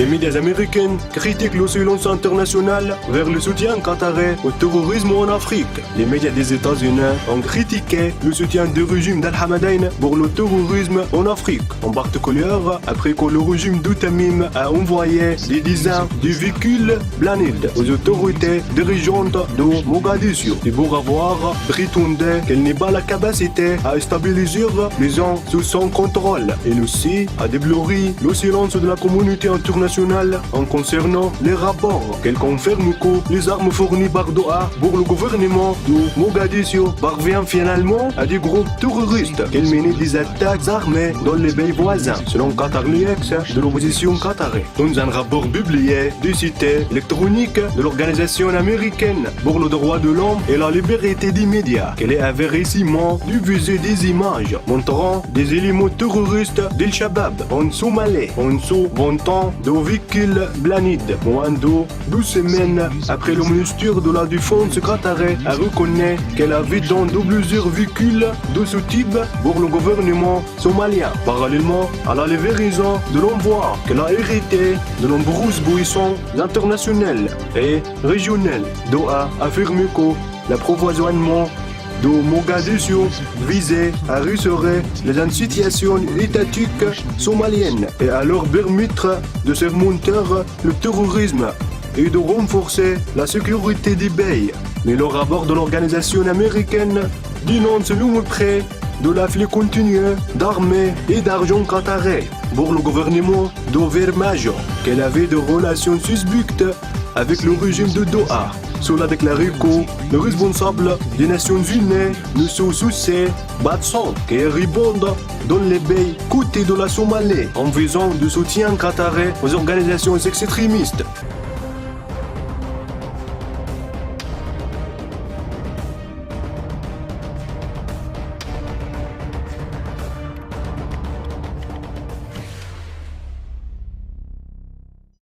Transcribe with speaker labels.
Speaker 1: médias américains critiquent le silence international vers le soutien qatarais au terrorisme en Afrique. Les médias des États-Unis ont critiqué le soutien du régime d'Al-Hamadain pour le terrorisme en Afrique, en particulier après que le régime de Tamim a envoyé des dizaines de véhicules blindés aux autorités dirigeantes de Mogadiscio et pour avoir prétendu qu'elle n'est pas la capacité à stabiliser les gens sous son contrôle. Elle aussi a déploré le silence de la communauté internationale en concernant les rapports qu'elle confirme que les armes fournies par Doha pour le gouvernement de Mogadiscio parviennent finalement à des groupes terroristes qu'elle menait des attaques armées dans les pays voisins, selon Qatar Leaks de l'opposition qatarienne. Dans un rapport publié du site électronique de l'organisation américaine pour le droit de l'homme et la liberté des médias, qu'elle avait récemment diffusé des images montrant des éléments terroristes d'Al-Shabaab en Somalie, en se vantant de véhicules blindés. Moins de 12 semaines après, le ministère de la Défense qatarien a reconnu qu'elle avait dans plusieurs véhicules de ce type pour le gouvernement somalien, parallèlement à la livraison de l'envoi qu'elle a hérité de nombreuses buissons internationales et régionales. Doha affirme que l'approvisionnement de Mogadiscio visait à resserrer les institutions étatiques somaliennes et à leur permettre de surmonter le terrorisme et de renforcer la sécurité des pays. Mais le rapport de l'organisation américaine dénonce le prêt de l'afflux continu d'armées et d'argent qatarais pour le gouvernement d'Overmaj, qu'elle avait de relations suspectes avec le régime de Doha. Cela a déclaré que le responsable des Nations Unies ne se soucie pas de son, qui répondent dans les pays côtés de la Somalie en faisant du soutien qatarais aux organisations extrémistes.